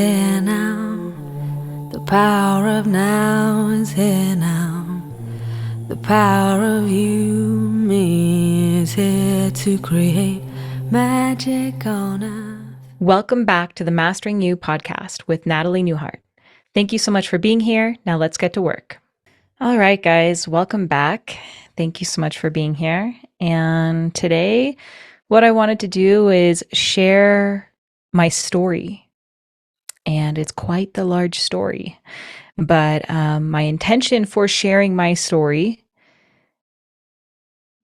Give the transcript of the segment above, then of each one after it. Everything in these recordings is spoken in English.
here now. The power of now is here now. The power of you, me, is here to create magic on earth. Welcome back to the Mastering You podcast with Natalie Newhart. Thank you so much for being here. Now let's get to work. All right, guys, welcome back. Thank you so much for being here. And today, what I wanted to do is share my story. And it's quite the large story. But my intention for sharing my story,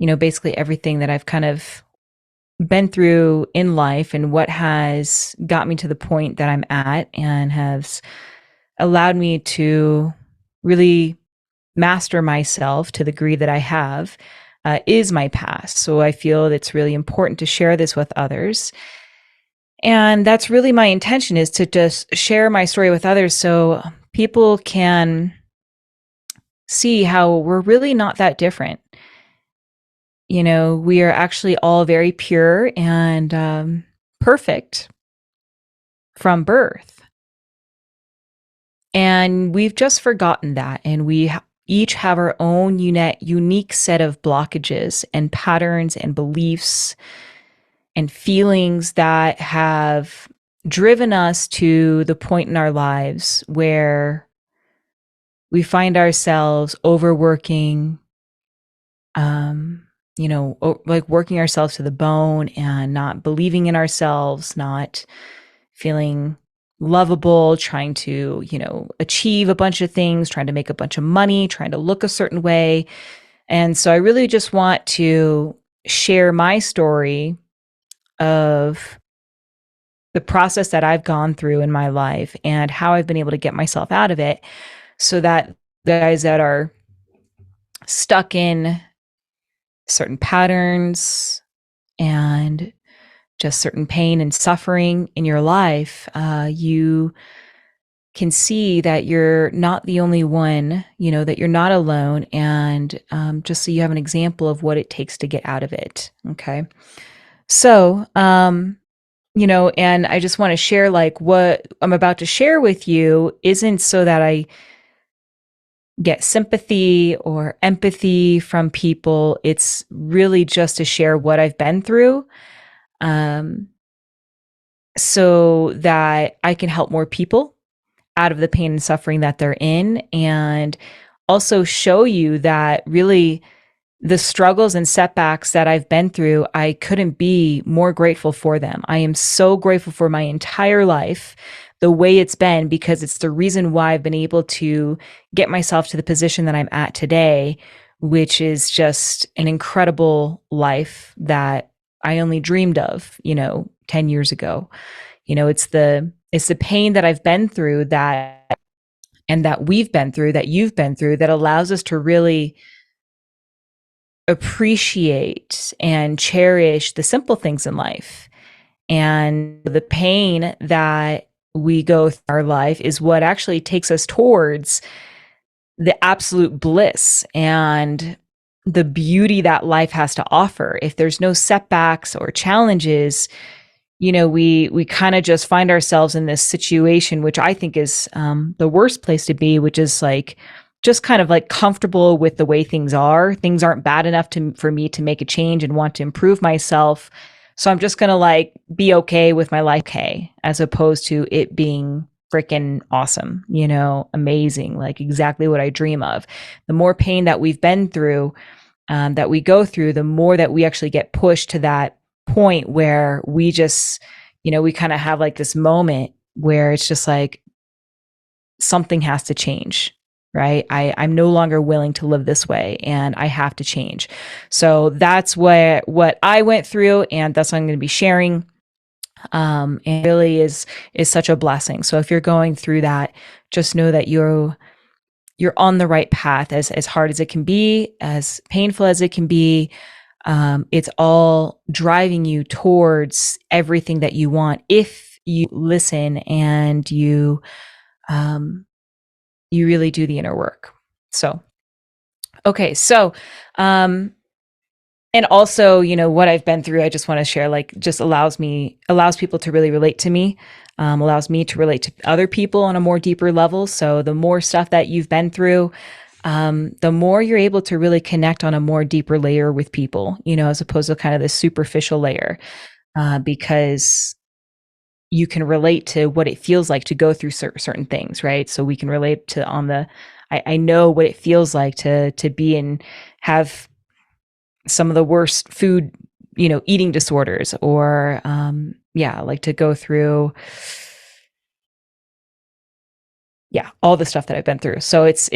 basically everything that I've kind of been through in life and what has got me to the point that I'm at and has allowed me to really master myself to the degree that I have, is my past. So I feel it's really important to share this with others. And that's really my intention, is to just share my story with others so people can see how we're really not that different. We are actually all very pure and perfect from birth. And we've just forgotten that. And we each have our own unique set of blockages and patterns and beliefs and feelings that have driven us to the point in our lives where we find ourselves overworking, like working ourselves to the bone and not believing in ourselves, not feeling lovable, trying to, achieve a bunch of things, trying to make a bunch of money, trying to look a certain way. And so I really just want to share my story of the process that I've gone through in my life and how I've been able to get myself out of it, so that the guys that are stuck in certain patterns and just certain pain and suffering in your life, you can see that you're not the only one, that you're not alone. And just so you have an example of what it takes to get out of it. Okay. So, and I just want to share, like, what I'm about to share with you isn't so that I get sympathy or empathy from people. It's really just to share what I've been through, so that I can help more people out of the pain and suffering that they're in, and also show you that really the struggles and setbacks that I've been through, I couldn't be more grateful for them. I am so grateful for my entire life, the way it's been, because it's the reason why I've been able to get myself to the position that I'm at today, which is just an incredible life that I only dreamed of, 10 years ago. It's the pain that I've been through, that we've been through, that you've been through, that allows us to really appreciate and cherish the simple things in life. And the pain that we go through our life is what actually takes us towards the absolute bliss and the beauty that life has to offer. If there's no setbacks or challenges, we kind of just find ourselves in this situation, which I think is the worst place to be, which is like just kind of like comfortable with the way things are. Things aren't bad enough for me to make a change and want to improve myself. So I'm just going to like be okay with my life, okay, as opposed to it being freaking awesome, amazing, like exactly what I dream of. The more pain that we've been through, that we go through, the more that we actually get pushed to that point where we just, we kind of have like this moment where it's just like something has to change, right? I'm no longer willing to live this way and I have to change. So that's what I went through, and that's what I'm going to be sharing. And it really is such a blessing. So if you're going through that, just know that you're on the right path. As hard as it can be, as painful as it can be, it's all driving you towards everything that you want if you listen and you really do the inner work. So, okay. So, And also, what I've been through, I just want to share, like, just allows people to really relate to me, allows me to relate to other people on a more deeper level. So the more stuff that you've been through, the more you're able to really connect on a more deeper layer with people, as opposed to kind of this superficial layer, because you can relate to what it feels like to go through certain things, right? So we can relate to I know what it feels like to be and have some of the worst food, eating disorders, or like to go through, all the stuff that I've been through. So it's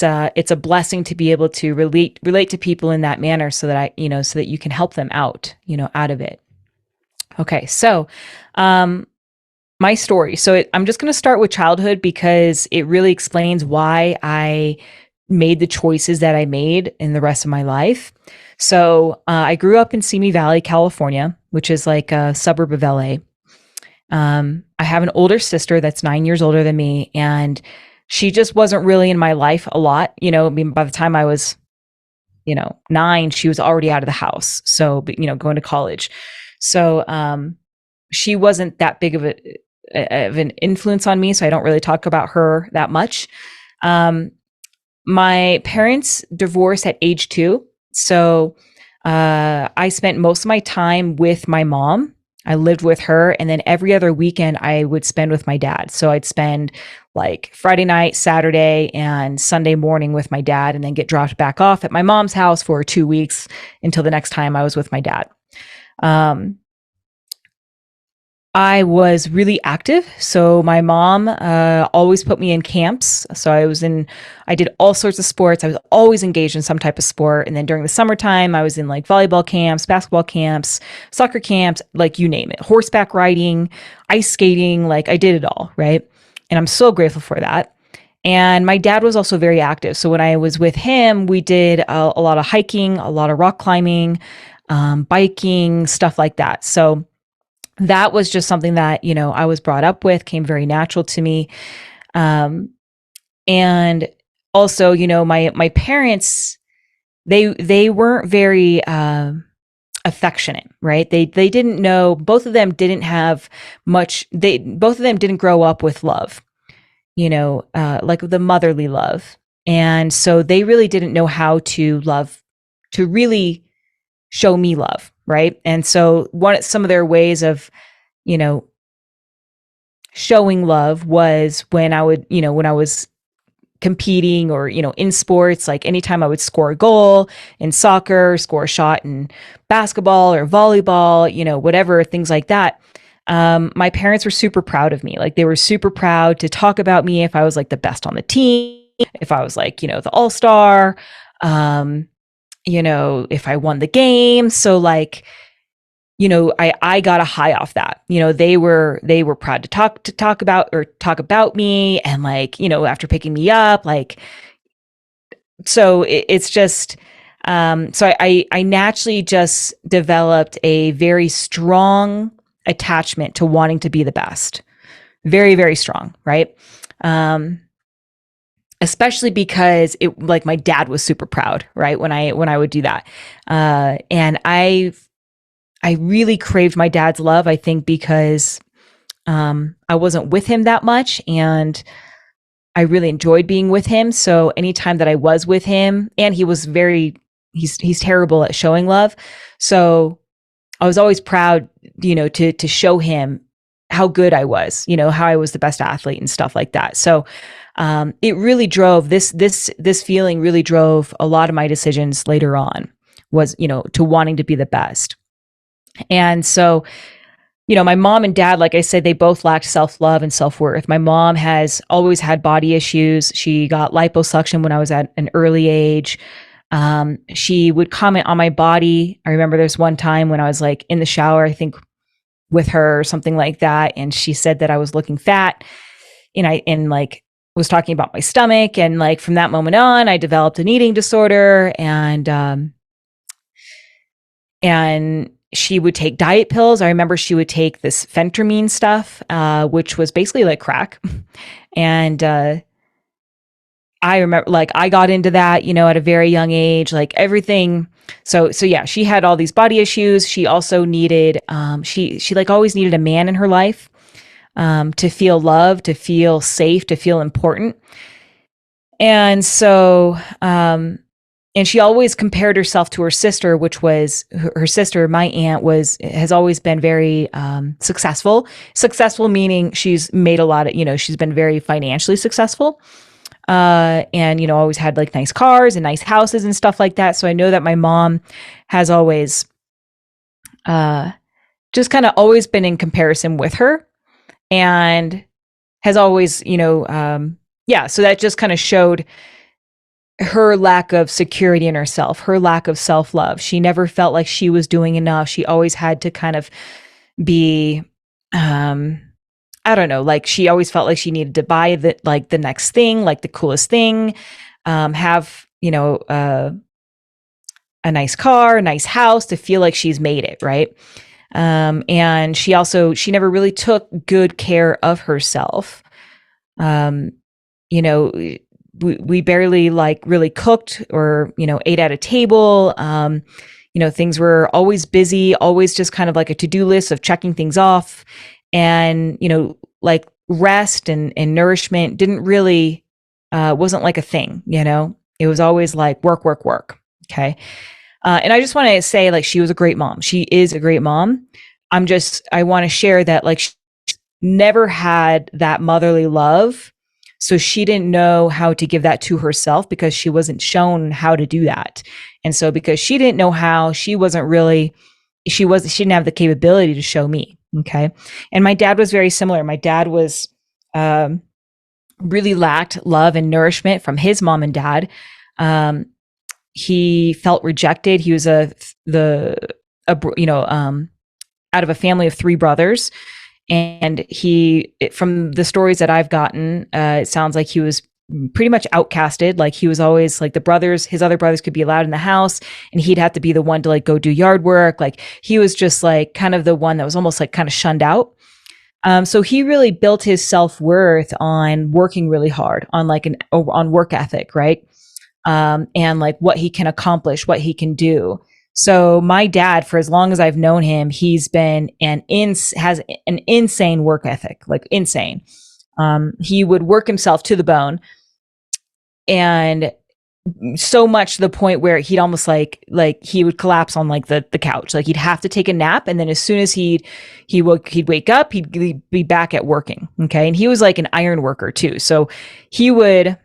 a blessing to be able to relate to people in that manner, so that so that you can help them out, out of it. Okay, so my story. So I'm just going to start with childhood, because it really explains why I made the choices that I made in the rest of my life. So I grew up in Simi Valley, California, which is like a suburb of LA. I have an older sister that's 9 years older than me, and she just wasn't really in my life a lot. I mean, by the time I was, 9, she was already out of the house. So, going to college. So she wasn't that big of an influence on me. So I don't really talk about her that much. My parents divorced at age 2. So I spent most of my time with my mom. I lived with her. And then every other weekend I would spend with my dad. So I'd spend like Friday night, Saturday, and Sunday morning with my dad, and then get dropped back off at my mom's house for 2 weeks until the next time I was with my dad. I was really active. So my mom always put me in camps. So I did all sorts of sports. I was always engaged in some type of sport. And then during the summertime, I was in like volleyball camps, basketball camps, soccer camps, like you name it, horseback riding, ice skating, like I did it all, right? And I'm so grateful for that. And my dad was also very active. So when I was with him, we did a lot of hiking, a lot of rock climbing, biking, stuff like that. So that was just something that, I was brought up with, came very natural to me. And also, my parents, they weren't very affectionate, right? They didn't know, both of them didn't have much, both of them didn't grow up with love, like the motherly love. And so they really didn't know how to love, to really show me love, right? And so some of their ways of, showing love was when I was competing, or, in sports, like anytime I would score a goal in soccer, score a shot in basketball or volleyball, whatever, things like that. My parents were super proud of me. Like they were super proud to talk about me if I was like the best on the team, if I was like, the all-star, if I won the game. So like, I got a high off that. They were proud to talk about me, and like, after picking me up, like, so it's just, so I naturally just developed a very strong attachment to wanting to be the best. Very, very strong, right? Especially because like my dad was super proud, right? When I would do that. And I really craved my dad's love, I think, because I wasn't with him that much, and I really enjoyed being with him. So anytime that I was with him, and he's terrible at showing love. So I was always proud, to show him how good I was, how I was the best athlete and stuff like that. So it really drove this feeling really drove a lot of my decisions later on, was, to wanting to be the best. And so, my mom and dad, like I said, they both lacked self-love and self-worth. My mom has always had body issues. She got liposuction when I was at an early age. She would comment on my body. I remember there's one time when I was like in the shower, I think with her or something like that. And she said that I was looking fat, and like was talking about my stomach. And like, from that moment on, I developed an eating disorder, and she would take diet pills. I remember she would take this phentermine stuff, which was basically like crack. And I remember like I got into that, at a very young age, like everything. So yeah, she had all these body issues. She also needed, she like always needed a man in her life, to feel loved, to feel safe, to feel important. And so, and she always compared herself to her sister, which was her sister, my aunt has always been very, successful, meaning she's made a lot of, she's been very financially successful. And, always had like nice cars and nice houses and stuff like that. So I know that my mom has always, just kind of always been in comparison with her and has always, yeah. So that just kind of showed her lack of security in herself, her lack of self-love. She never felt like she was doing enough. She always had to kind of be, I don't know, like she always felt like she needed to buy the next thing, like the coolest thing, have, a nice car, a nice house to feel like she's made it, right? And she never really took good care of herself. You know, we barely like really cooked or, ate at a table. Things were always busy, always just kind of like a to-do list of checking things off. And, like rest and nourishment didn't really, wasn't like a thing, it was always like work, work, work. Okay. And I just want to say, like, she was a great mom. She is a great mom. I want to share that, like, she never had that motherly love. So she didn't know how to give that to herself because she wasn't shown how to do that. And so because she didn't know how, she didn't have the capability to show me. Okay. And my dad was very similar. My dad was, really lacked love and nourishment from his mom and dad. He felt rejected. He was out of a family of 3 brothers. And from the stories that I've gotten, it sounds like he was pretty much outcasted. Like he was always like his other brothers could be allowed in the house and he'd have to be the one to like go do yard work. Like he was just like kind of the one that was almost like kind of shunned out. So he really built his self-worth on working really hard, on like on work ethic, right? And like what he can accomplish, what he can do. So my dad, for as long as I've known him, he's been has an insane work ethic, like insane. He would work himself to the bone, and so much to the point where he'd almost like he would collapse on like the couch. Like he'd have to take a nap, and then as soon as he'd wake up, he'd be back at working. Okay, and he was like an iron worker too, so he would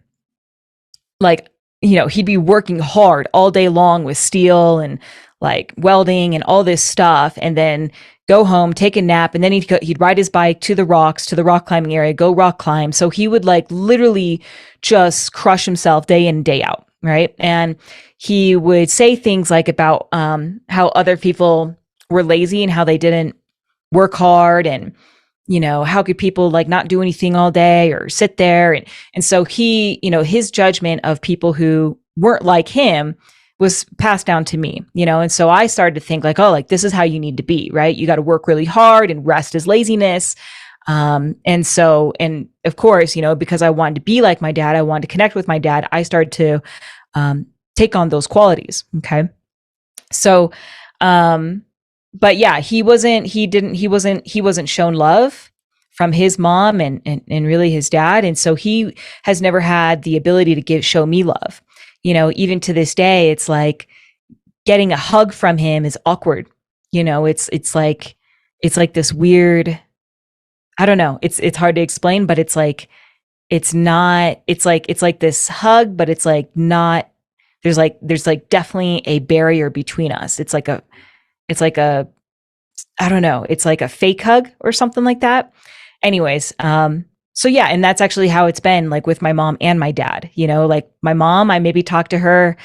like, he'd be working hard all day long with steel and like welding and all this stuff, and then go home, take a nap, and then he'd ride his bike to the rocks, to the rock climbing area, go rock climb. So he would like literally just crush himself day in and day out, right? And he would say things like about how other people were lazy and how they didn't work hard, and how could people like not do anything all day or sit there? And so he, his judgment of people who weren't like him was passed down to me, and so I started to think like, oh, like this is how you need to be, right? You got to work really hard, and rest is laziness. And of course, because I wanted to be like my dad, I wanted to connect with my dad, I started to take on those qualities. Okay. So, but yeah, he wasn't shown love from his mom and really his dad. And so he has never had the ability to show me love. Even to this day, it's like getting a hug from him is awkward. It's like this weird, I don't know. It's hard to explain, but it's like this hug, but it's like not, there's like definitely a barrier between us. It's like a, I don't know, it's like a fake hug or something like that. Anyways, so yeah, and that's actually how it's been like with my mom and my dad, like my mom, I maybe talk to her,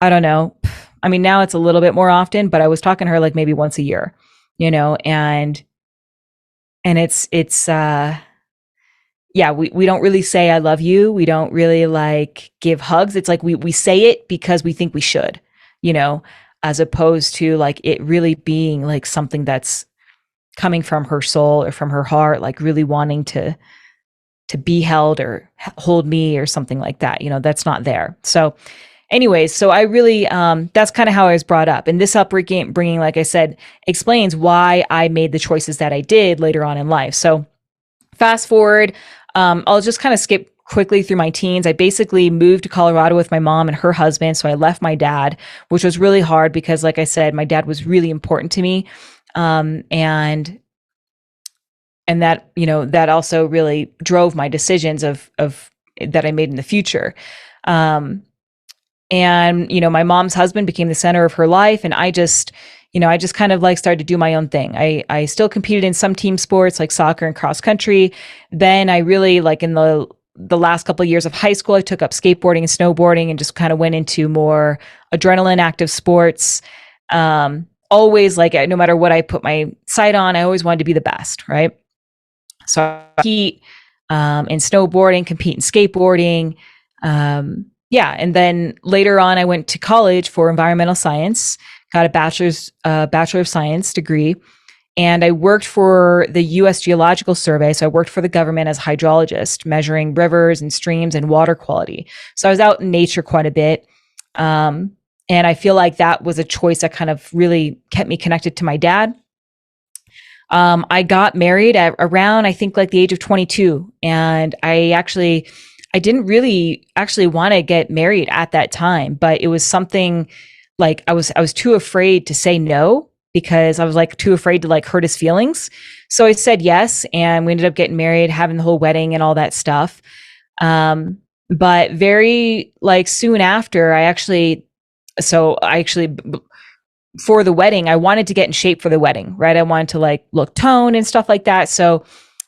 I don't know. I mean, now it's a little bit more often, but I was talking to her like maybe once a year, and it's, yeah, we don't really say, I love you. We don't really like give hugs. It's like, we say it because we think we should, as opposed to like it really being like something that's coming from her soul or from her heart, like really wanting to to be held or hold me or something like that. That's not there. So anyways, so I really, that's kind of how I was brought up. And this upbringing, like I said, explains why I made the choices that I did later on in life. So fast forward, I'll just kind of skip quickly through my teens. I basically moved to Colorado with my mom and her husband. So I left my dad, which was really hard because, like I said, my dad was really important to me. And that, that also really drove my decisions of that I made in the future. And, my mom's husband became the center of her life. And I just kind of like started to do my own thing. I still competed in some team sports like soccer and cross country. Then I really, like, in the last couple of years of high school, I took up skateboarding and snowboarding and just kind of went into more adrenaline active sports. Always, like, no matter what I put my sight on, I always wanted to be the best. Right. So I compete in snowboarding, compete in skateboarding. And then later on, I went to college for environmental science, got a Bachelor of Science degree, and I worked for the U.S. Geological Survey. So I worked for the government as a hydrologist, measuring rivers and streams and water quality. So I was out in nature quite a bit. And I feel like that was a choice that kind of really kept me connected to my dad. I got married at around, I think, like the age of 22. And I didn't really actually want to get married at that time, but it was something like I was too afraid to say no because I was like too afraid to like hurt his feelings. So I said yes, and we ended up getting married, having the whole wedding and all that stuff. But very like soon after, I actually for the wedding, I wanted to get in shape for the wedding, right? I wanted to like look toned and stuff like that. So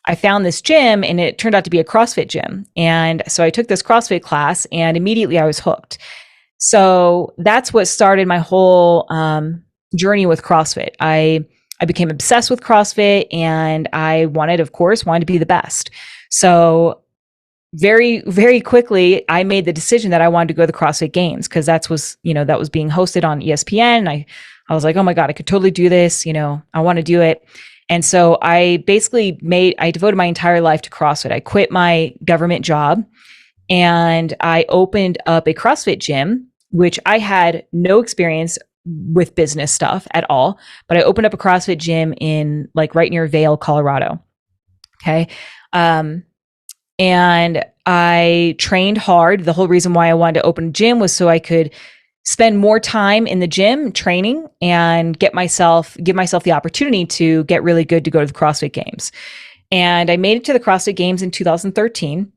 I found this gym, and it turned out to be a CrossFit gym. And so I took this CrossFit class, and immediately I was hooked. So that's what started my whole journey with CrossFit. I became obsessed with CrossFit, and I wanted to be the best. So very, very quickly, I made the decision that I wanted to go to the CrossFit Games because that was being hosted on ESPN. I was like, oh my God, I could totally do this. I want to do it. And so I basically devoted my entire life to CrossFit. I quit my government job and I opened up a CrossFit gym, which I had no experience with business stuff at all. But I opened up a CrossFit gym in like right near Vail, Colorado. Okay. And I trained hard. The whole reason why I wanted to open a gym was so I could spend more time in the gym training and give myself the opportunity to get really good to go to the CrossFit Games. And I made it to the CrossFit Games in 2013.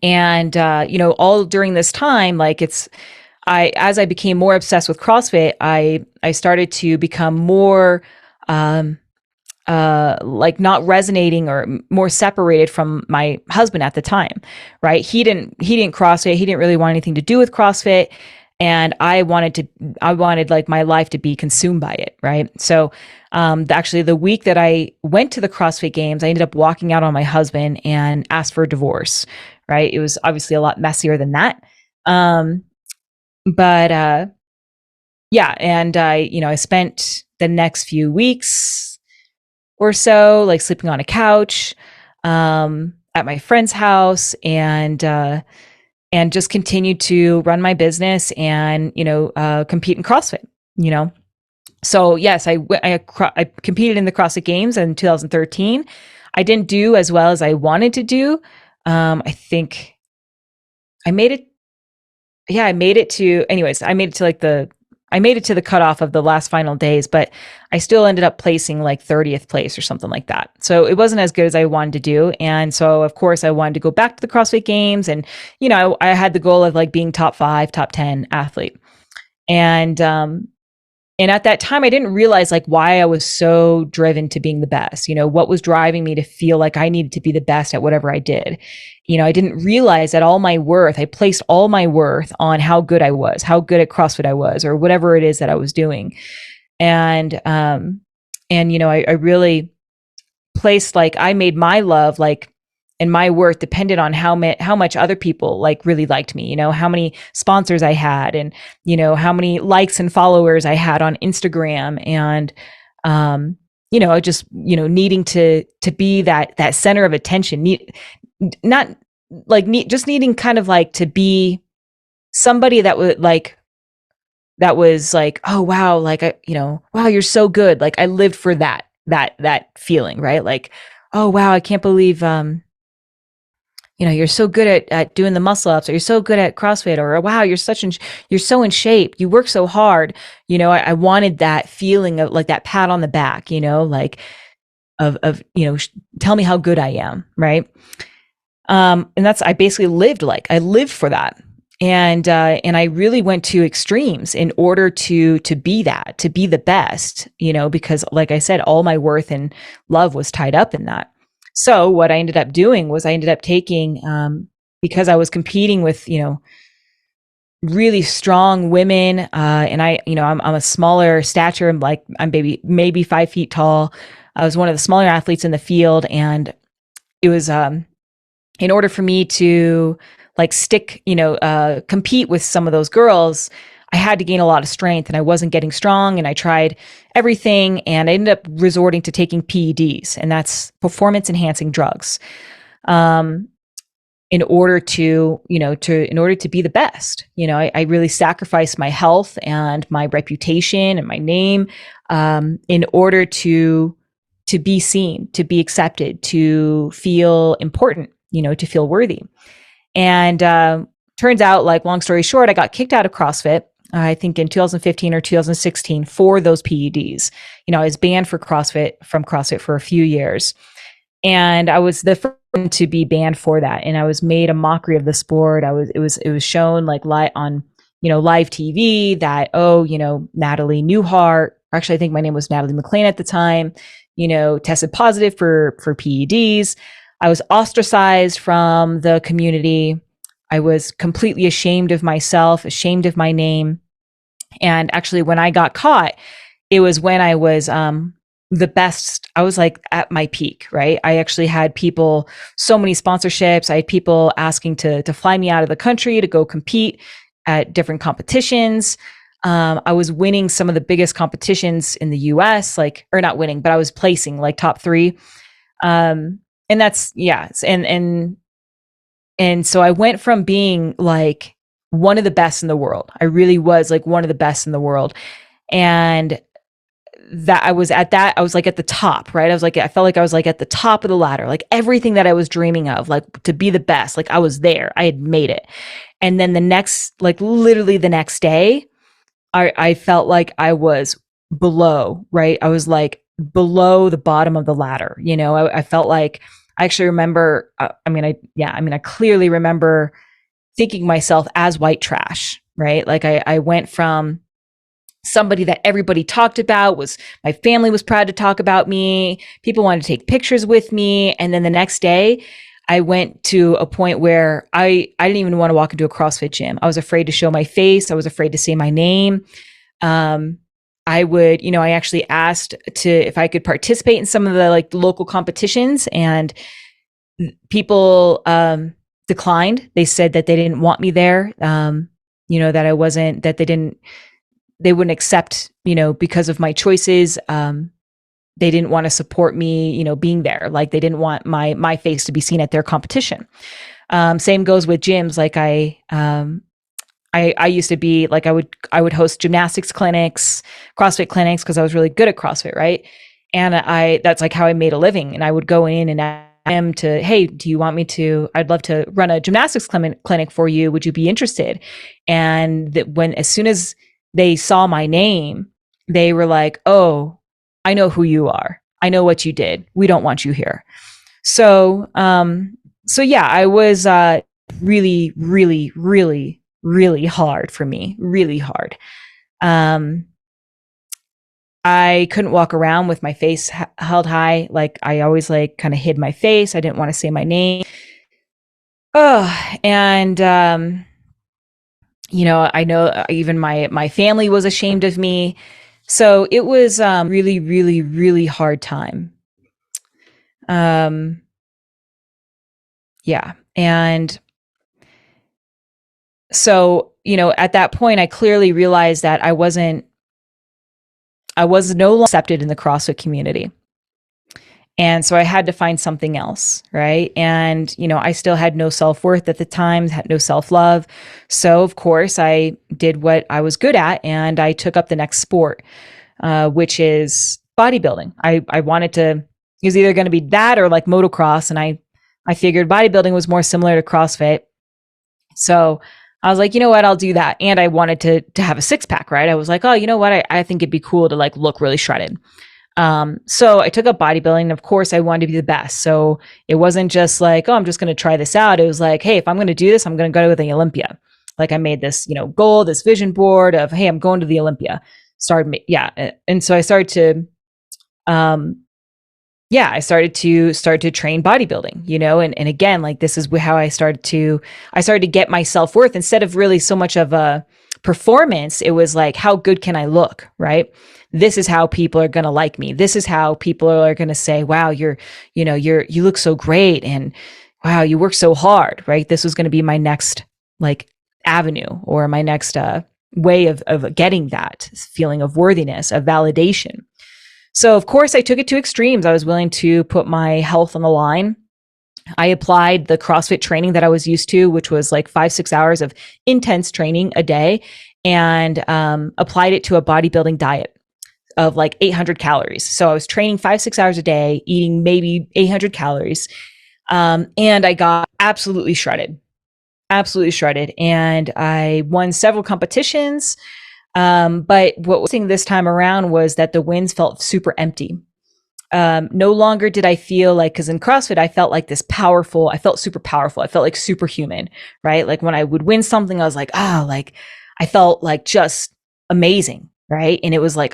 And, all during this time, like as I became more obsessed with CrossFit, I started to become more, like not resonating or more separated from my husband at the time, right? He didn't CrossFit. He didn't really want anything to do with CrossFit. And I wanted like my life to be consumed by it. Right. So, actually the week that I went to the CrossFit Games, I ended up walking out on my husband and asked for a divorce. Right. It was obviously a lot messier than that. And I spent the next few weeks or so, like sleeping on a couch, at my friend's house and just continued to run my business and, compete in CrossFit, So yes, I competed in the CrossFit Games in 2013. I didn't do as well as I wanted to do. I think I made it. Yeah, I made it to the cutoff of the last final days, but I still ended up placing like 30th place or something like that. So it wasn't as good as I wanted to do. And so of course I wanted to go back to the CrossFit Games and, I had the goal of like being top 5, top 10 athlete. And at that time, I didn't realize like why I was so driven to being the best, what was driving me to feel like I needed to be the best at whatever I did. I didn't realize that I placed all my worth on how good I was, how good at CrossFit I was, or whatever it is that I was doing. And I really placed like, I made my love like, and my worth depended on how much other people like really liked me, how many sponsors I had and, how many likes and followers I had on Instagram. And, just, needing to be that center of attention, not like just needing kind of like to be somebody that would like, that was like, oh wow, like wow, you're so good. Like I lived for that feeling, right? Like, oh wow, I can't believe you're so good at doing the muscle ups, or you're so good at CrossFit, or wow, you're so in shape. You work so hard. I wanted that feeling of like that pat on the back, like of tell me how good I am, right? And I basically I lived for that. And I really went to extremes in order to be to be the best, because like I said, all my worth and love was tied up in that. So what I ended up doing was I ended up taking, because I was competing with, really strong women, and I'm a smaller stature. I'm maybe 5 feet tall. I was one of the smaller athletes in the field, and it was in order for me to like compete with some of those girls, I had to gain a lot of strength, and I wasn't getting strong, and I tried everything, and I ended up resorting to taking PEDs, and that's performance enhancing drugs. In order to be the best, I really sacrificed my health and my reputation and my name, in order to be seen, to be accepted, to feel important, to feel worthy. And turns out, like, long story short, I got kicked out of CrossFit, I think in 2015 or 2016, for those PEDs. I was banned from CrossFit for a few years. And I was the first one to be banned for that. And I was made a mockery of the sport. It was shown like on, live TV that, Natalie Newhart, actually, I think my name was Natalie McLean at the time, tested positive for PEDs. I was ostracized from the community. I was completely ashamed of myself, ashamed of my name. And actually, when I got caught, it was when I was the best. I was like at my peak, right? I actually had so many sponsorships. I had people asking to fly me out of the country to go compete at different competitions. I was winning some of the biggest competitions in the US, or not winning, but I was placing like top 3. And that's, yeah. And so I went from being like one of the best in the world. I really was like one of the best in the world. And I was like at the top, right? I felt like I was like at the top of the ladder, like everything that I was dreaming of, like to be the best, like I was there, I had made it. And then literally the next day, I felt like I was below, right? I was like below the bottom of the ladder. I felt like, I actually remember, I clearly remember thinking myself as white trash, right? Like I went from somebody that everybody talked about, my family was proud to talk about me. People wanted to take pictures with me. And then the next day, I went to a point where I didn't even want to walk into a CrossFit gym. I was afraid to show my face. I was afraid to say my name. I actually asked if I could participate in some of the like local competitions, and people declined. They said that they didn't want me there. That I wasn't, that they wouldn't accept, because of my choices. They didn't want to support me, being there. Like they didn't want my face to be seen at their competition. Same goes with gyms. Like I used to be like, I would host gymnastics clinics, CrossFit clinics, because I was really good at CrossFit, right? And that's like how I made a living. And I would go in and ask them hey, do you want me to? I'd love to run a gymnastics clinic for you. Would you be interested? And as soon as they saw my name, they were like, oh, I know who you are. I know what you did. We don't want you here. So yeah, I was really, really, really, really hard for me, really hard. I couldn't walk around with my face held high. Like I always like kind of hid my face. I didn't want to say my name. Oh, and I know even my family was ashamed of me. So it was really, really, really hard time. Yeah. And so, at that point, I clearly realized that I was no longer accepted in the CrossFit community. And so I had to find something else, right? And, I still had no self-worth at the time, had no self-love. So, of course, I did what I was good at, and I took up the next sport, which is bodybuilding. I wanted to, it was either going to be that or like motocross. And I figured bodybuilding was more similar to CrossFit. So I was like, you know what, I'll do that. And I wanted to have a six pack, right? I was like, oh, you know what? I think it'd be cool to like look really shredded. So I took up bodybuilding. Of course, I wanted to be the best. So it wasn't just like, oh, I'm just going to try this out. It was like, hey, if I'm going to do this, I'm going to go to the Olympia. Like I made this, goal, this vision board of, hey, I'm going to the Olympia. And so I started to, I started to train bodybuilding, and again, like this is how I started to get my self-worth. Instead of really so much of a performance, it was like, how good can I look, right? This is how people are going to like me. This is how people are going to say, wow, you look so great. And wow, you work so hard, right? This was going to be my next like avenue, or my next way of getting that feeling of worthiness, of validation. So of course I took it to extremes. I was willing to put my health on the line. I applied the CrossFit training that I was used to, which was like 5-6 hours of intense training a day, and applied it to a bodybuilding diet of like 800 calories. So I was training 5-6 hours a day, eating maybe 800 calories. And I got absolutely shredded. And I won several competitions. But what was interesting this time around was that the wins felt super empty. No longer did I feel like, because in CrossFit, I felt like I felt super powerful. I felt like superhuman, right? Like when I would win something, I was like, like I felt like just amazing, right? And it was like,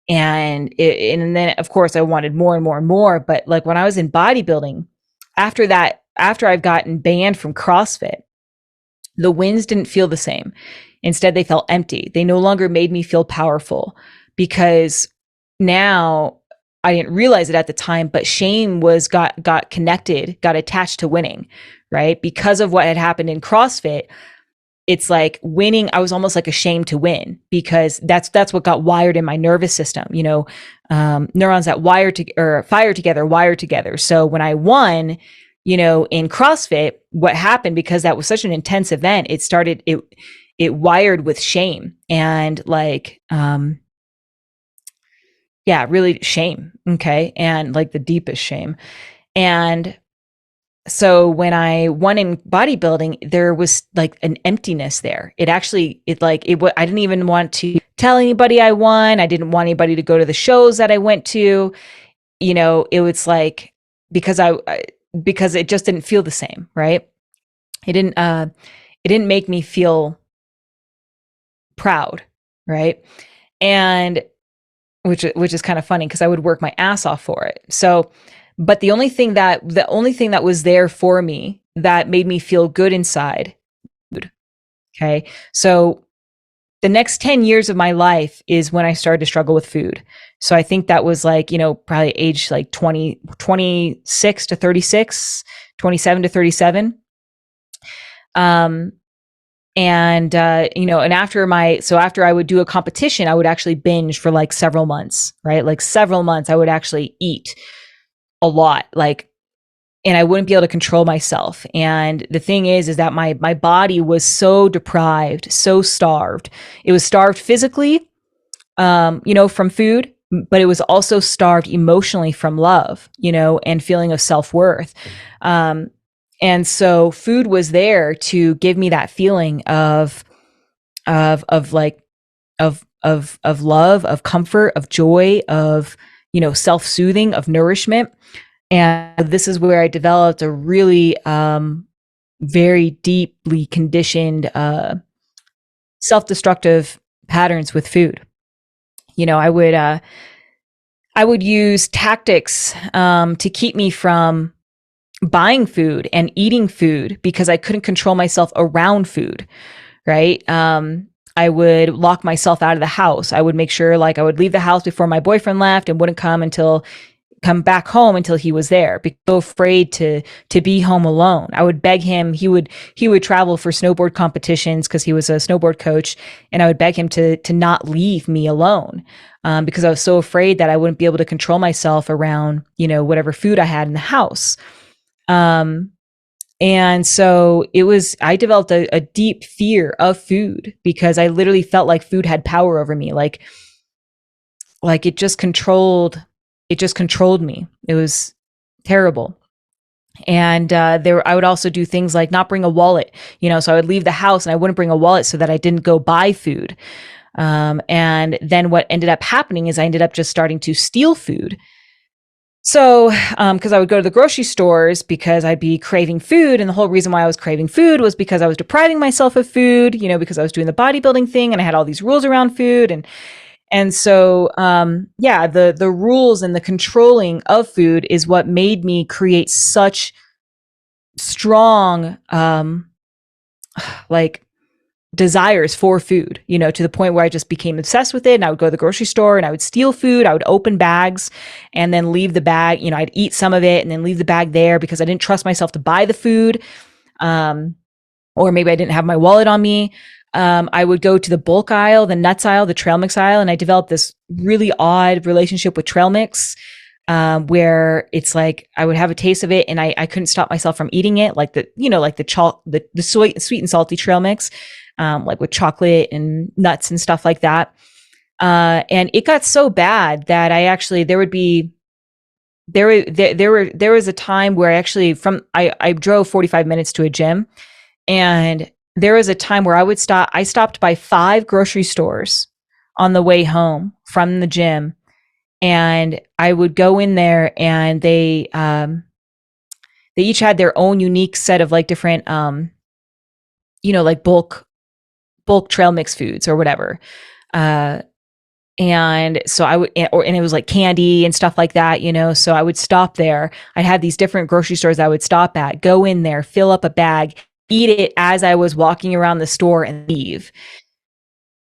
and then of course I wanted more and more and more. But like when I was in bodybuilding, after I've gotten banned from CrossFit, the wins didn't feel the same. Instead, they felt empty. They no longer made me feel powerful, because now I didn't realize it at the time, but shame got attached to winning, right? Because of what had happened in CrossFit, it's like winning. I was almost like ashamed to win, because that's what got wired in my nervous system. Neurons that fire together. So when I won, in CrossFit, what happened, because that was such an intense event, it wired with shame and like, really shame. Okay. And like the deepest shame. And so when I won in bodybuilding, there was like an emptiness there. I didn't even want to tell anybody I won. I didn't want anybody to go to the shows that I went to. It was like, because it just didn't feel the same. Right. It didn't make me feel proud. Right. And which is kind of funny, because I would work my ass off for it. So, but the only thing that was there for me that made me feel good inside, food. Okay. So the next 10 years of my life is when I started to struggle with food. So I think that was like, probably age like 26 to 36, 27 to 37. And after I would do a competition, I would actually binge for like several months, right? Like several months, I would actually eat a lot, and I wouldn't be able to control myself. And the thing is that my body was so deprived, so starved. It was starved physically, from food, but it was also starved emotionally from love, and feeling of self-worth. And so food was there to give me that feeling of love, of comfort, of joy, of, self-soothing, of nourishment. And this is where I developed a really, very deeply conditioned, self-destructive patterns with food. I would use tactics, to keep me from buying food and eating food, because I couldn't control myself around food, right? I would lock myself out of the house. I would make sure I would leave the house before my boyfriend left and wouldn't come until come back home until he was there, because so afraid to be home alone. I would beg him. He would travel for snowboard competitions because he was a snowboard coach, and I would beg him to not leave me alone, because I was so afraid that I wouldn't be able to control myself around, whatever food I had in the house. And so I developed a deep fear of food, because I literally felt like food had power over me. Like it just controlled me. It was terrible. And I would also do things like not bring a wallet, so I would leave the house and I wouldn't bring a wallet so that I didn't go buy food. And then what ended up happening is I ended up just starting to steal food. So, because I would go to the grocery stores because I'd be craving food. And the whole reason why I was craving food was because I was depriving myself of food, because I was doing the bodybuilding thing and I had all these rules around food. And so, the rules and the controlling of food is what made me create such strong, desires for food, to the point where I just became obsessed with it. And I would go to the grocery store and I would steal food. I would open bags and then leave the bag, I'd eat some of it and then leave the bag there because I didn't trust myself to buy the food. Or maybe I didn't have my wallet on me. I would go to the bulk aisle, the nuts aisle, the trail mix aisle, and I developed this really odd relationship with trail mix, where it's like I would have a taste of it and I couldn't stop myself from eating it, like the sweet and salty trail mix, like with chocolate and nuts and stuff like that. And it got so bad that I actually there was a time where I drove 45 minutes to a gym, and there was a time where I stopped by 5 grocery stores on the way home from the gym, and I would go in there and they each had their own unique set of like different, like bulk trail mix foods or whatever. And so and it was like candy and stuff like that, so I would stop there. I had these different grocery stores I would stop at, go in there, fill up a bag, eat it as I was walking around the store and leave.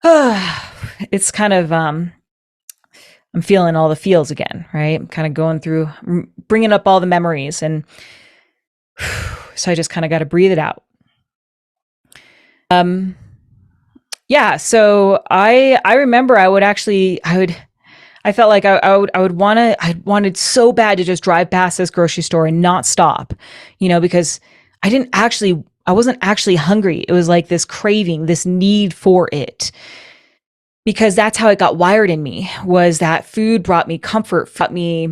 It's kind of, I'm feeling all the feels again, right? I'm kind of going through, bringing up all the memories. And so I just kind of got to breathe it out. So I remember I felt like I wanted so bad to just drive past this grocery store and not stop, because I wasn't actually hungry. It was like this craving, this need for it, because that's how it got wired in me, was that food brought me comfort, brought me,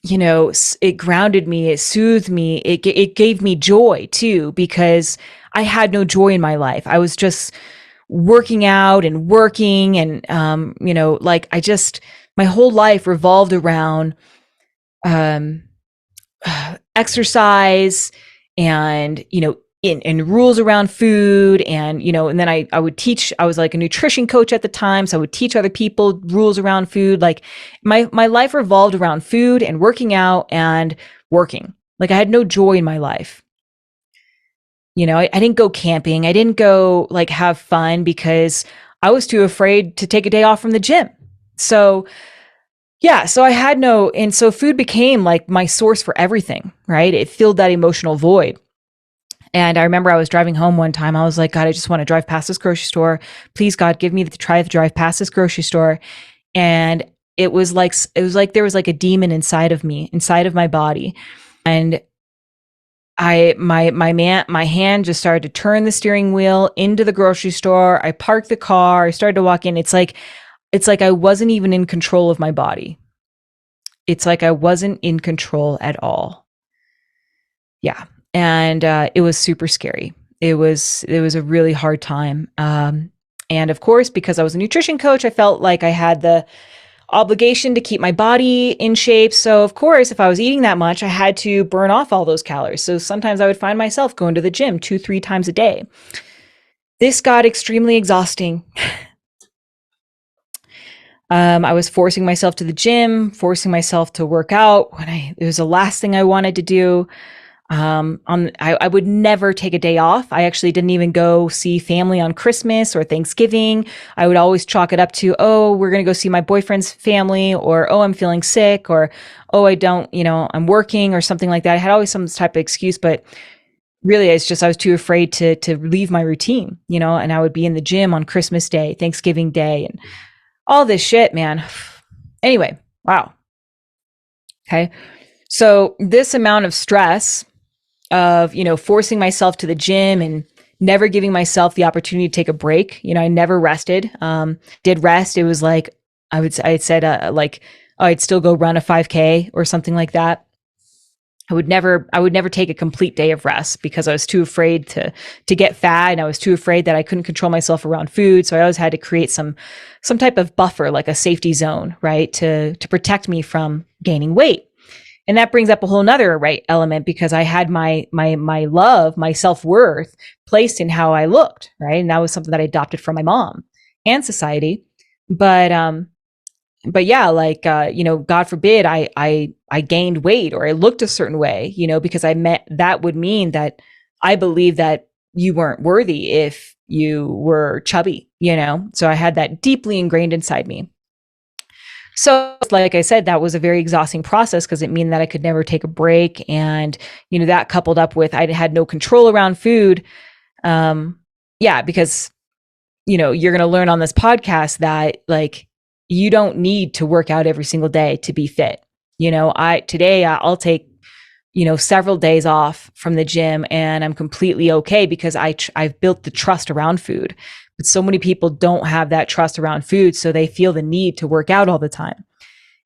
it grounded me, it soothed me, it gave me joy too, because I had no joy in my life. I was just working out and working and, my whole life revolved around, exercise and, and rules around food. And, and then I would teach, I was like a nutrition coach at the time. So I would teach other people rules around food. Like my life revolved around food and working out and working. Like I had no joy in my life. I didn't go camping. I didn't go like have fun because I was too afraid to take a day off from the gym. So so I had and so food became like my source for everything, right? It filled that emotional void. And I remember I was driving home one time. I was like, God, I just want to drive past this grocery store. Please, God, give me the try to drive past this grocery store. And it was like there was like a demon inside of me, inside of my body. And my hand just started to turn the steering wheel into the grocery store. I parked the car. I started to walk in. It's like I wasn't even in control of my body. It's like I wasn't in control at all. Yeah. And it was super scary. It was a really hard time. And of course, because I was a nutrition coach, I felt like I had the obligation to keep my body in shape. So of course, if I was eating that much, I had to burn off all those calories. So sometimes I would find myself going to the gym 2-3 times a day. This got extremely exhausting. I was forcing myself to the gym, forcing myself to work out when it was the last thing I wanted to do. I would never take a day off. I actually didn't even go see family on Christmas or Thanksgiving. I would always chalk it up to, oh, we're going to go see my boyfriend's family, or, oh, I'm feeling sick, or, oh, I don't, I'm working or something like that. I had always some type of excuse, but really it's just, I was too afraid to leave my routine, and I would be in the gym on Christmas Day, Thanksgiving Day, and all this shit, man. Anyway, wow. Okay. So this amount of stress of, forcing myself to the gym and never giving myself the opportunity to take a break. I never rested. Did rest. It was like, I'd still go run a 5K or something like that. I would never take a complete day of rest because I was too afraid to get fat, and I was too afraid that I couldn't control myself around food. So I always had to create some type of buffer, like a safety zone, right? To protect me from gaining weight. And that brings up a whole nother element, because I had my love, my self-worth placed in how I looked, right? And that was something that I adopted from my mom and society. But yeah, God forbid I gained weight or I looked a certain way, because that would mean that I believe that you weren't worthy if you were chubby, So I had that deeply ingrained inside me. So like I said, that was a very exhausting process, because it meant that I could never take a break. And, that coupled up with, I had no control around food. Because, you're going to learn on this podcast that you don't need to work out every single day to be fit. I'll take, several days off from the gym, and I'm completely okay, because I've built the trust around food. But so many people don't have that trust around food, so they feel the need to work out all the time.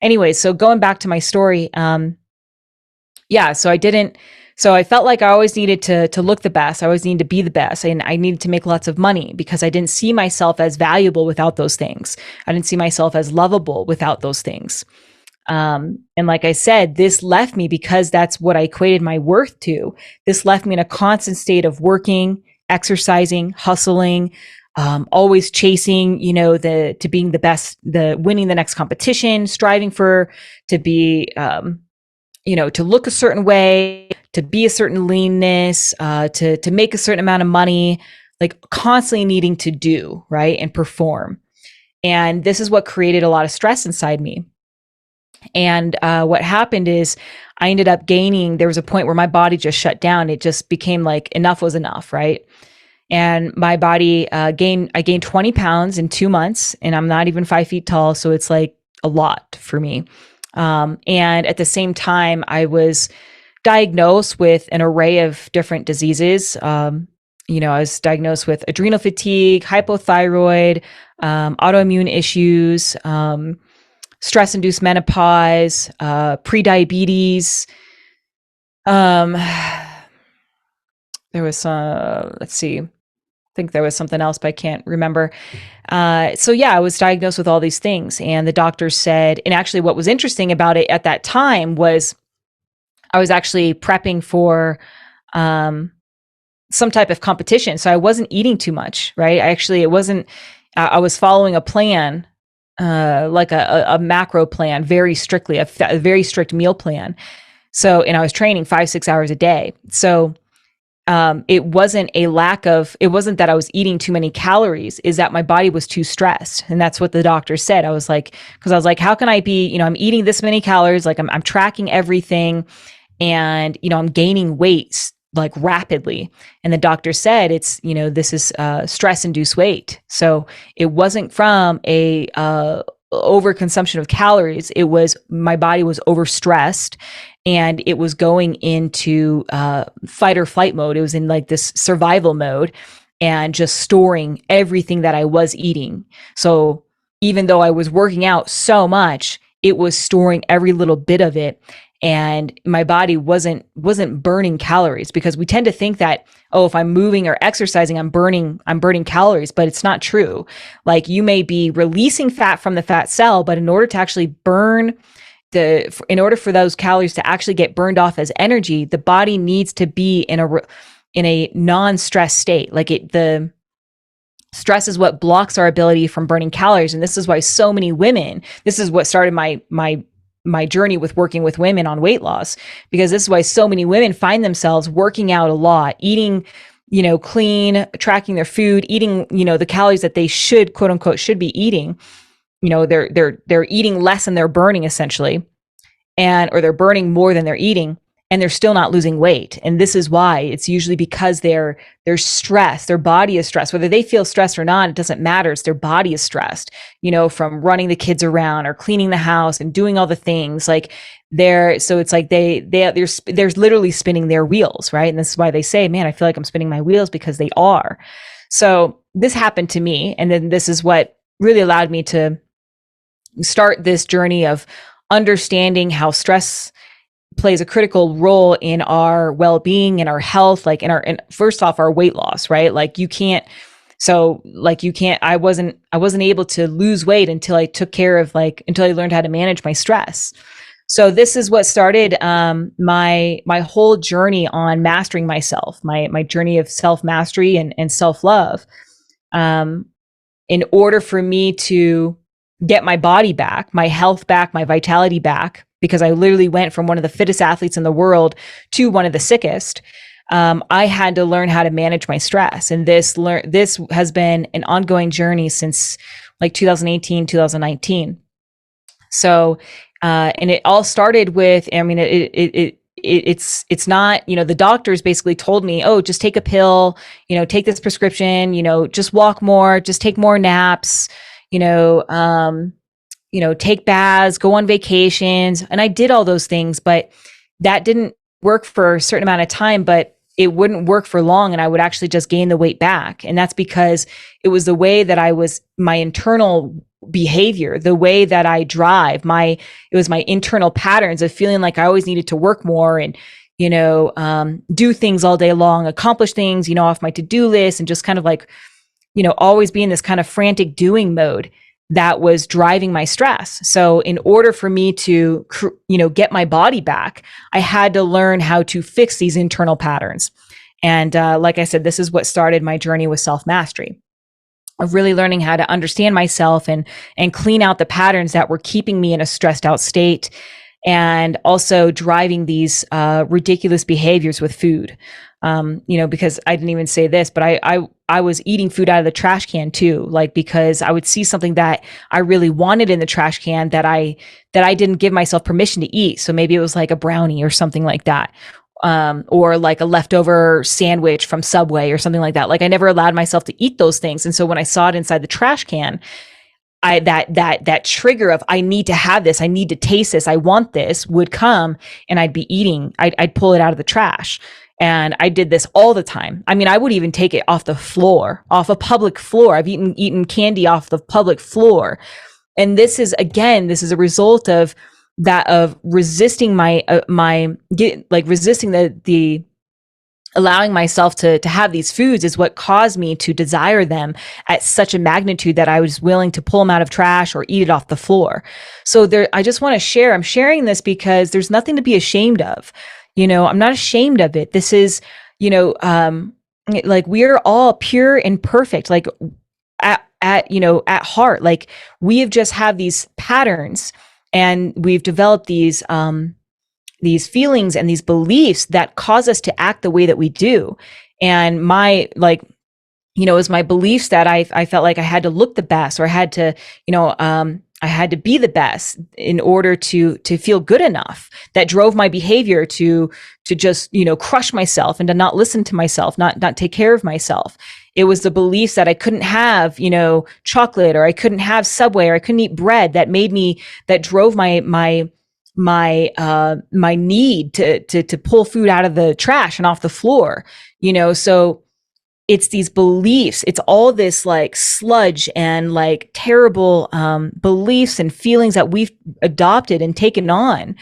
Anyway, so going back to my story, so I felt like I always needed to look the best. I always needed to be the best, and I needed to make lots of money, because I didn't see myself as valuable without those things. I didn't see myself as lovable without those things. And like I said, this left me, because that's what I equated my worth to. This left me in a constant state of working, exercising, hustling, always chasing, to being the best, winning the next competition, striving to be, to look a certain way, to be a certain leanness, to make a certain amount of money, like constantly needing to do, right, and perform. And this is what created a lot of stress inside me. And what happened is I ended up gaining, there was a point where my body just shut down. It just became like enough was enough, right? And my body I gained 20 pounds in 2 months, and I'm not even 5 feet tall. So it's like a lot for me. And at the same time, I was diagnosed with an array of different diseases. I was diagnosed with adrenal fatigue, hypothyroid, autoimmune issues, stress-induced menopause, prediabetes. There was let's see, I think there was something else, but I can't remember. So yeah, I was diagnosed with all these things, and the doctor said, and actually what was interesting about it at that time was I was actually prepping for some type of competition. So I wasn't eating too much, right? I was following a plan, like a macro plan, very strictly, a very strict meal plan. So, and I was training 5-6 hours a day. So it wasn't that I was eating too many calories, is that my body was too stressed. And that's what the doctor said. I was like, how can I be, I'm eating this many calories, like I'm tracking everything, and, I'm gaining weight like rapidly. And the doctor said, this is stress-induced weight. So it wasn't from a overconsumption of calories. It was, my body was overstressed, and it was going into fight or flight mode. It was in like this survival mode, and just storing everything that I was eating. So even though I was working out so much, it was storing every little bit of it. And my body wasn't burning calories, because we tend to think that, oh, if I'm moving or exercising, I'm burning calories, but it's not true. Like, you may be releasing fat from the fat cell, but in order to actually in order for those calories to actually get burned off as energy, the body needs to be in a non-stress state. Like the stress is what blocks our ability from burning calories. And this is why so many women, this is what started my my journey with working with women on weight loss, because this is why so many women find themselves working out a lot, eating, clean, tracking their food, eating, the calories that they should, quote unquote, should be eating. They're eating less than they're burning, essentially, or they're burning more than they're eating, and they're still not losing weight. And this is why. It's usually because they're stressed. Their body is stressed. Whether they feel stressed or not, it doesn't matter. It's their body is stressed, from running the kids around or cleaning the house and doing all the things. Like so it's like they're literally spinning their wheels, right? And this is why they say, man, I feel like I'm spinning my wheels, because they are. So this happened to me. And then this is what really allowed me to start this journey of understanding how stress plays a critical role in our well-being and our health, like in first off, our weight loss, right? Like I wasn't able to lose weight until I took care of until I learned how to manage my stress. So this is what started my whole journey on mastering myself, my journey of self-mastery and self-love. In order for me to get my body back, my health back, my vitality back, because I literally went from one of the fittest athletes in the world to one of the sickest, I had to learn how to manage my stress. And this has been an ongoing journey since 2018, 2019. So, and it all started with, it's not, the doctors basically told me, oh, just take a pill, take this prescription, just walk more, just take more naps, take baths, go on vacations. And I did all those things, but that didn't work for a certain amount of time, but it wouldn't work for long. And I would actually just gain the weight back. And that's because it was the way that my internal behavior, the way that I drive, it was my internal patterns of feeling like I always needed to work more and, do things all day long, accomplish things, off my to-do list, and just kind of always be in this kind of frantic doing mode that was driving my stress. So in order for me to, get my body back, I had to learn how to fix these internal patterns. And like I said, this is what started my journey with self-mastery, of really learning how to understand myself and clean out the patterns that were keeping me in a stressed out state, and also driving these ridiculous behaviors with food. Because I didn't even say this, but I was eating food out of the trash can too, because I would see something that I really wanted in the trash can that I didn't give myself permission to eat. So maybe it was like a brownie or something like that. Or like a leftover sandwich from Subway or something like that. I never allowed myself to eat those things. And so when I saw it inside the trash can, that trigger of, I need to have this, I need to taste this, I want this, would come, and I'd be eating, I'd pull it out of the trash. And I did this all the time. I would even take it off the floor, off a public floor. I've eaten candy off the public floor. And this is a result of resisting resisting the allowing myself to have these foods is what caused me to desire them at such a magnitude that I was willing to pull them out of trash or eat it off the floor. So I just want to share, I'm sharing this because there's nothing to be ashamed of. I'm not ashamed of it. This is, we are all pure and perfect, at heart. We have just have these patterns, and we've developed these feelings and these beliefs that cause us to act the way that we do. And it was my beliefs that I felt like I had to look the best, or I had to, I had to be the best in order to feel good enough. That drove my behavior to just, crush myself and to not listen to myself, not take care of myself. It was the beliefs that I couldn't have, chocolate, or I couldn't have Subway, or I couldn't eat bread, that drove my need to pull food out of the trash and off the floor, so it's these beliefs, it's all this sludge and terrible beliefs and feelings that we've adopted and taken on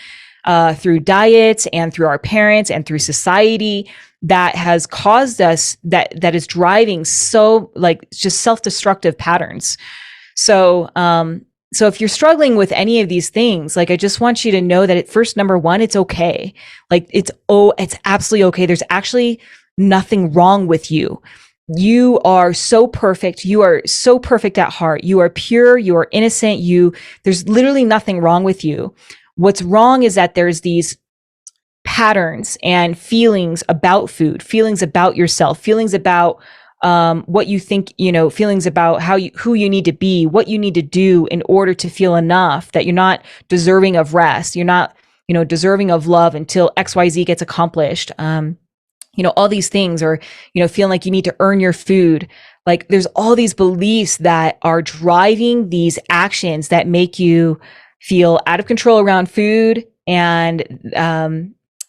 through diets and through our parents and through society, that has caused us, that is driving so just self-destructive patterns. So if you're struggling with any of these things, I just want you to know that first, number one, it's okay. It's absolutely okay. There's actually nothing wrong with you. You are so perfect. You are so perfect at heart. You are pure. You are innocent. There's literally nothing wrong with you. What's wrong is that there's these patterns and feelings about food, feelings about yourself, feelings about what you think, feelings about who you need to be, what you need to do in order to feel enough, that you're not deserving of rest. You're not, deserving of love until XYZ gets accomplished. All these things, or, feeling like you need to earn your food. Like there's all these beliefs that are driving these actions that make you feel out of control around food, and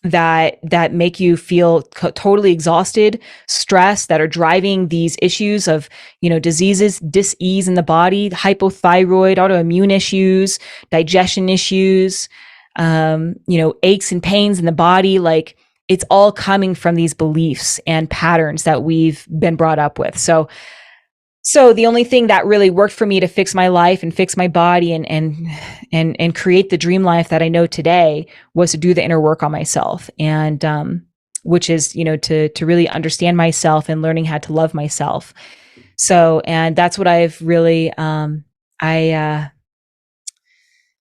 that make you feel totally exhausted, stressed, that are driving these issues of, diseases, dis-ease in the body, hypothyroid, autoimmune issues, digestion issues, aches and pains in the body. Like it's all coming from these beliefs and patterns that we've been brought up with. So the only thing that really worked for me to fix my life and fix my body and create the dream life that I know today was to do the inner work on myself. And, which is, to really understand myself and learning how to love myself. So, and that's what I've really,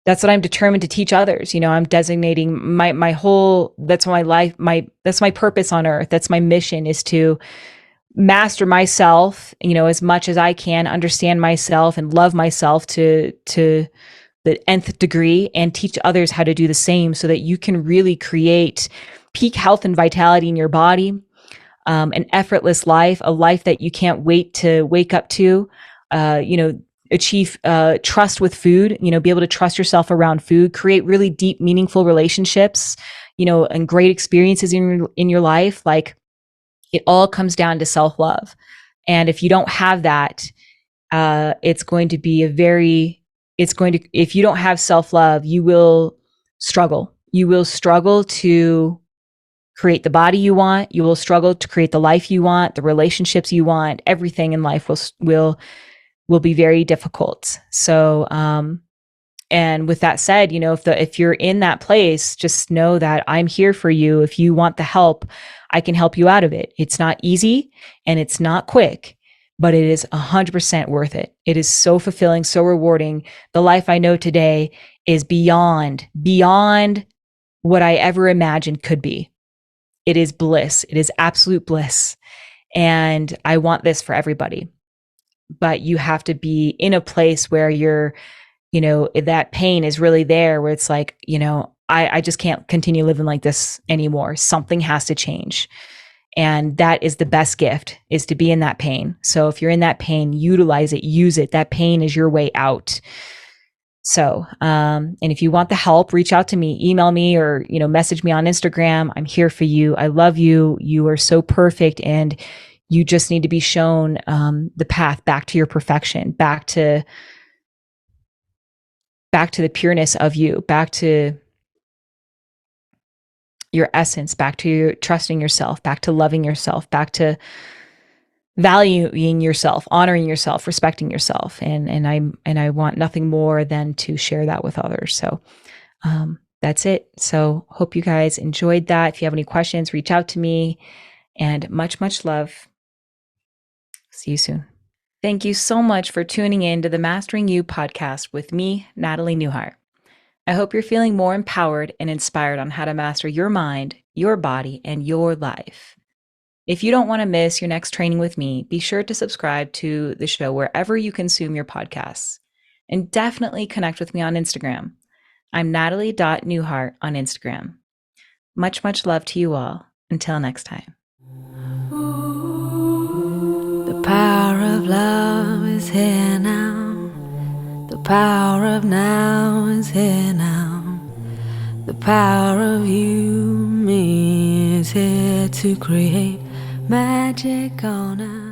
that's what I'm determined to teach others. I'm designating my whole, that's my life, that's my purpose on earth. That's my mission, is to master myself, as much as I can, understand myself and love myself to the nth degree, and teach others how to do the same, so that you can really create peak health and vitality in your body, an effortless life, a life that you can't wait to wake up to, achieve trust with food, be able to trust yourself around food, create really deep, meaningful relationships, and great experiences in your life. Like it all comes down to self-love. And if you don't have that, if you don't have self-love, you will struggle. You will struggle to create the body you want. You will struggle to create the life you want, the relationships you want. Everything in life will be very difficult. So, and with that said, if you're in that place, just know that I'm here for you. If you want the help, I can help you out of it. It's not easy and it's not quick, but it is 100% worth it. It is so fulfilling, so rewarding. The life I know today is beyond what I ever imagined could be. It is bliss. It is absolute bliss. And I want this for everybody. But you have to be in a place where you're, that pain is really there, where it's like, I just can't continue living like this anymore. Something has to change. And that is the best gift, is to be in that pain. So if you're in that pain, utilize it, use it. That pain is your way out. So, and if you want the help, reach out to me, email me, or, message me on Instagram. I'm here for you. I love you. You are so perfect. And you just need to be shown the path back to your perfection, back to the pureness of you, back to your essence, back to your trusting yourself, back to loving yourself, back to valuing yourself, honoring yourself, respecting yourself. And I want nothing more than to share that with others. So that's it. So hope you guys enjoyed that. If you have any questions, reach out to me, and much, much love. See you soon. Thank you so much for tuning in to the Mastering You podcast with me, Natalie Newhart. I hope you're feeling more empowered and inspired on how to master your mind, your body, and your life. If you don't want to miss your next training with me, be sure to subscribe to the show wherever you consume your podcasts. And definitely connect with me on Instagram. I'm natalie.newhart on Instagram. Much, much love to you all. Until next time. The power of love is here now. The power of now is here now. The power of you, me, is here to create magic on us.